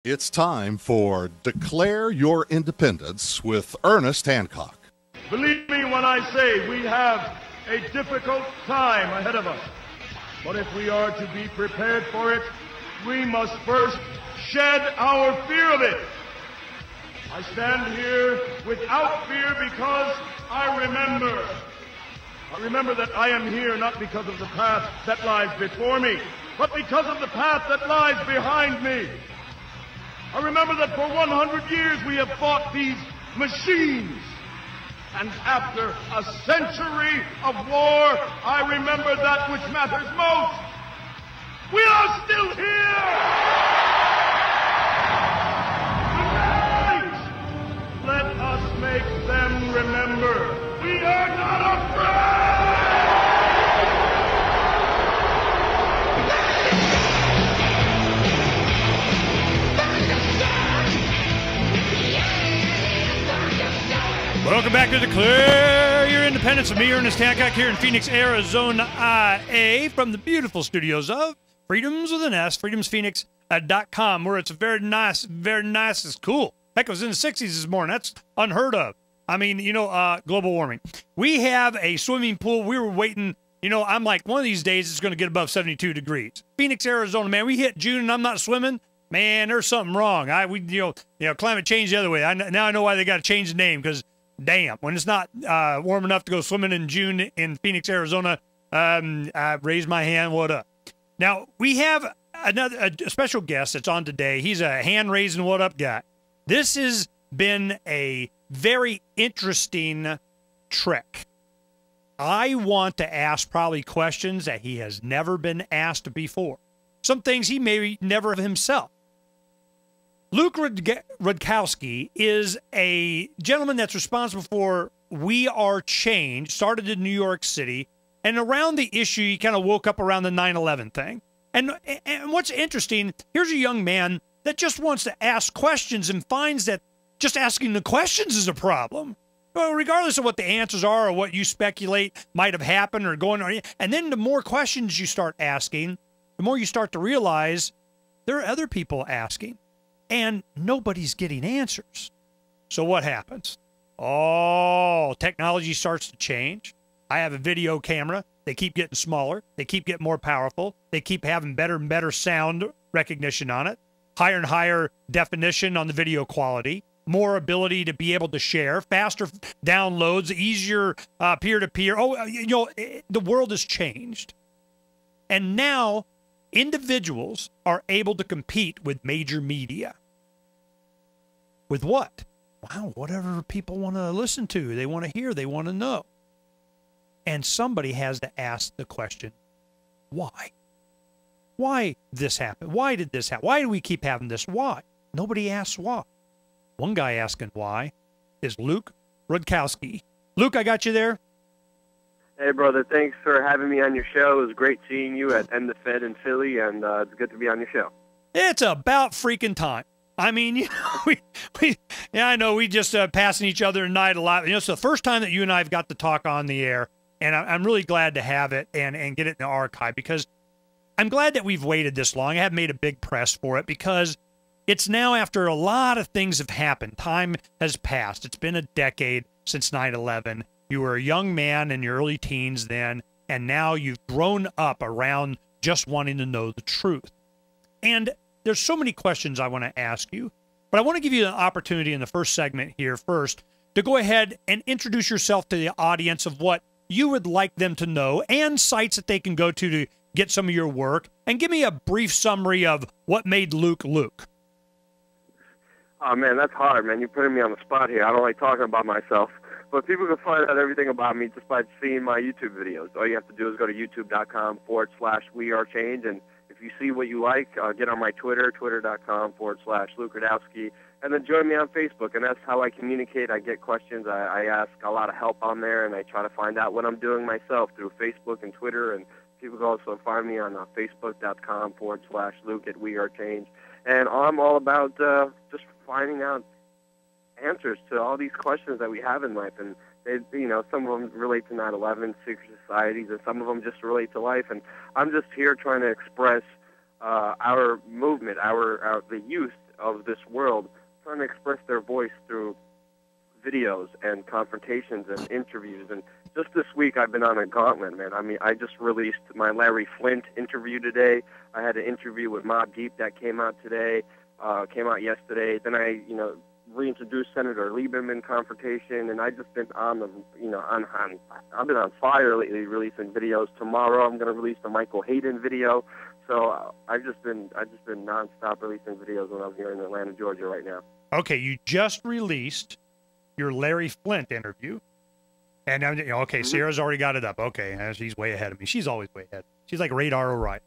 It's time for Declare Your Independence with Ernest Hancock. Believe me when I say we have a difficult time ahead of us. But if we are to be prepared for it, we must first shed our fear of it. I stand here without fear because I remember that I am here not because of the path that lies before me, but because of the path that lies behind me. I remember that for 100 years we have fought these machines. And after a century of war, I remember that which matters most. We are still here! Tonight, let us make them remember we are not afraid! Welcome back to Declare Your Independence with me, Ernest Hancock, here in Phoenix, Arizona, IA, from the beautiful studios of Freedoms with an S, freedomsphoenix.com, where it's very nice, it's cool. Heck, it was in the 60s this morning. That's unheard of. I mean, global warming. We have a swimming pool. We were waiting. I'm like, one of these days it's going to get above 72 degrees. Phoenix, Arizona, man, we hit June and I'm not swimming. Man, there's something wrong. Climate change the other way. Now I know why they got to change the name, because damn, when it's not warm enough to go swimming in June in Phoenix, Arizona, I raise my hand, what up? Now, we have a special guest that's on today. He's a hand-raising what up guy. This has been a very interesting trek. I want to ask probably questions that he has never been asked before. Some things he may never have himself. Luke Rudkowski is a gentleman that's responsible for We Are Change, started in New York City, and around the issue, he kind of woke up around the 9/11 thing. And what's interesting, here's a young man that just wants to ask questions and finds that just asking the questions is a problem. Well, regardless of what the answers are or what you speculate might have happened or going on. And then the more questions you start asking, the more you start to realize there are other people asking. And nobody's getting answers. So what happens? Oh, technology starts to change. I have a video camera. They keep getting smaller. They keep getting more powerful. They keep having better and better sound recognition on it. Higher and higher definition on the video quality. More ability to be able to share. Faster downloads. Easier peer-to-peer. The world has changed. And now individuals are able to compete with major media. With what? Wow, whatever people want to listen to, they want to hear, they want to know. And somebody has to ask the question, why? Why this happened? Why did this happen? Why do we keep having this? Why? Nobody asks why. One guy asking why is Luke Rudkowski. Luke, I got you there. Hey, brother, thanks for having me on your show. It was great seeing you at End the Fed in Philly, and it's good to be on your show. It's about freaking time. I mean, I know we just passing each other at night a lot. It's the first time that you and I have got to talk on the air, and I'm really glad to have it and get it in the archive, because I'm glad that we've waited this long. I have made a big press for it because it's now after a lot of things have happened. Time has passed. It's been a decade since 9/11. You were a young man in your early teens then, and now you've grown up around just wanting to know the truth. And there's so many questions I want to ask you, but I want to give you an opportunity in the first segment here first to go ahead and introduce yourself to the audience of what you would like them to know and sites that they can go to get some of your work, and give me a brief summary of what made Luke Luke. Oh, man, that's hard, man. You're putting me on the spot here. I don't like talking about myself. But people can find out everything about me just by seeing my YouTube videos. All you have to do is go to youtube.com/wearechange. And if you see what you like, get on my Twitter, twitter.com/Luke Rudkowski. And then join me on Facebook. And that's how I communicate. I get questions. I ask a lot of help on there. And I try to find out what I'm doing myself through Facebook and Twitter. And people can also find me on facebook.com/Luke at wearechange. And I'm all about just finding out answers to all these questions that we have in life, and they, some of them relate to 9/11, secret societies, and some of them just relate to life. And I'm just here trying to express our movement, the youth of this world trying to express their voice through videos and confrontations and interviews. And just this week, I've been on a gauntlet, man. I mean, I just released my Larry Flynt interview today. I had an interview with Mobb Deep that came out today, came out yesterday. Then I, reintroduced Senator Lieberman confrontation, and I've just been on the, I've been on fire lately, releasing videos. Tomorrow, I'm going to release the Michael Hayden video. So I've just been nonstop releasing videos when I'm here in Atlanta, Georgia, right now. Okay, you just released your Larry Flynt interview, and okay, Sarah's already got it up. Okay, she's way ahead of me. She's always way ahead. She's like Radar O'Reilly.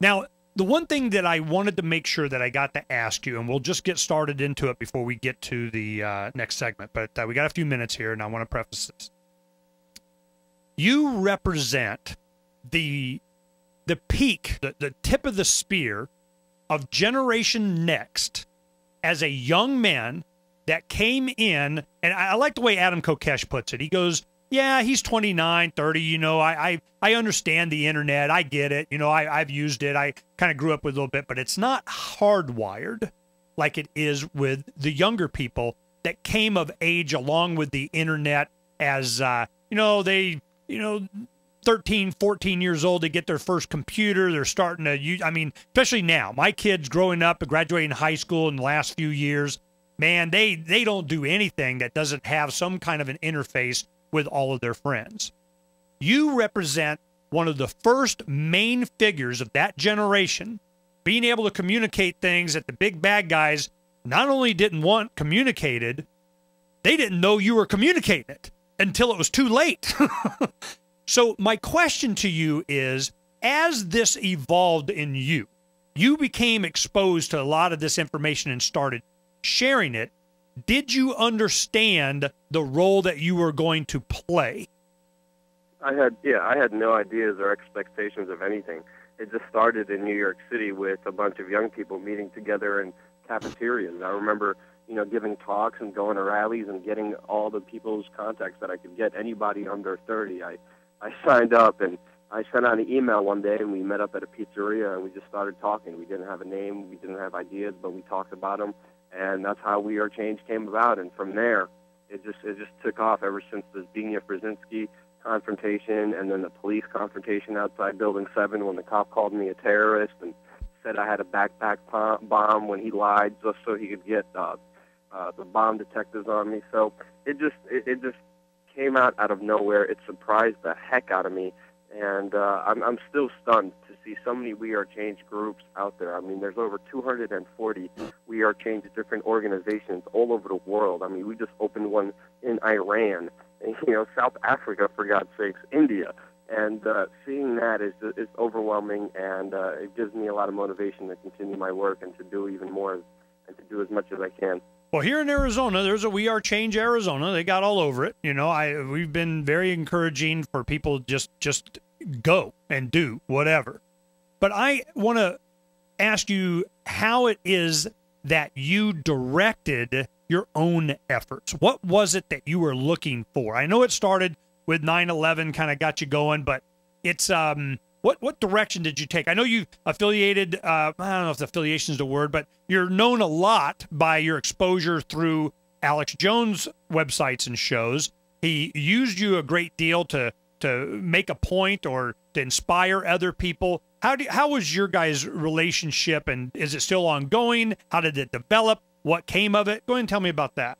Now, the one thing that I wanted to make sure that I got to ask you, and we'll just get started into it before we get to the next segment, but we got a few minutes here, and I want to preface this. You represent the peak, the tip of the spear of Generation Next as a young man that came in, and I like the way Adam Kokesh puts it. He goes, yeah, he's 29, 30, I understand the internet. I get it. I've used it. I kind of grew up with it a little bit, but it's not hardwired like it is with the younger people that came of age along with the internet as, 13, 14 years old, they get their first computer. They're starting to use, especially now. My kids growing up and graduating high school in the last few years, man, they don't do anything that doesn't have some kind of an interface with all of their friends. You represent one of the first main figures of that generation, being able to communicate things that the big bad guys not only didn't want communicated, they didn't know you were communicating it until it was too late. So my question to you is, as this evolved in you, you became exposed to a lot of this information and started sharing it. Did you understand the role that you were going to play? I had no ideas or expectations of anything. It just started in New York City with a bunch of young people meeting together in cafeterias. I remember, giving talks and going to rallies and getting all the people's contacts that I could get, anybody under 30. I signed up, and I sent out an email one day, and we met up at a pizzeria, and we just started talking. We didn't have a name, we didn't have ideas, but we talked about them, and that's how We Are Change came about. And from there, it just took off ever since the Zbigniew Brzezinski confrontation, and then the police confrontation outside Building 7 when the cop called me a terrorist and said I had a backpack bomb when he lied just so he could get the bomb detectives on me. So it just came out of nowhere. It surprised the heck out of me, and I'm still stunned to see so many We Are Change groups out there. There's over 240 We Are Change different organizations all over the world. We just opened one in Iran, and, South Africa, for God's sakes, India, and seeing that is overwhelming, and it gives me a lot of motivation to continue my work and to do even more and to do as much as I can. Well, here in Arizona, there's a We Are Change Arizona. They got all over it. We've been very encouraging for people just go and do whatever. But I want to ask you how it is that you directed your own efforts. What was it that you were looking for? I know it started with 9/11, kind of got you going, but it's what direction did you take? I know you affiliated, I don't know if affiliation is the word, but you're known a lot by your exposure through Alex Jones' websites and shows. He used you a great deal to make a point or to inspire other people. How was your guys' relationship, and is it still ongoing? How did it develop? What came of it? Go ahead and tell me about that.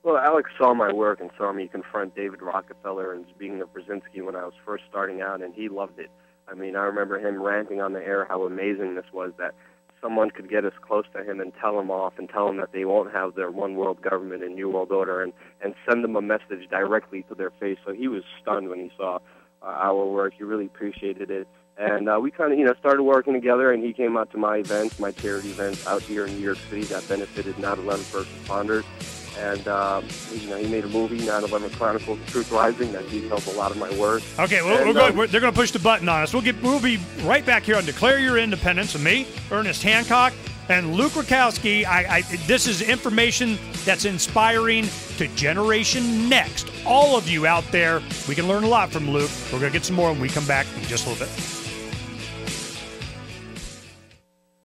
Well, Alex saw my work and saw me confront David Rockefeller and Zbigniew Brzezinski when I was first starting out, and he loved it. I remember him ranting on the air how amazing this was, that someone could get as close to him and tell him off and tell him that they won't have their one world government and new world order, and send them a message directly to their face. So he was stunned when he saw our work. He really appreciated it. And we kind of, started working together, and he came out to my events, my charity events out here in New York City that benefited 9/11 first responders. And, he made a movie, 9/11 Chronicles: Truth Rising, that details a lot of my work. Okay, well, they're going to push the button on us. We'll be right back here on Declare Your Independence with me, Ernest Hancock, and Luke Rudkowski. This is information that's inspiring to Generation Next. All of you out there, we can learn a lot from Luke. We're going to get some more when we come back in just a little bit.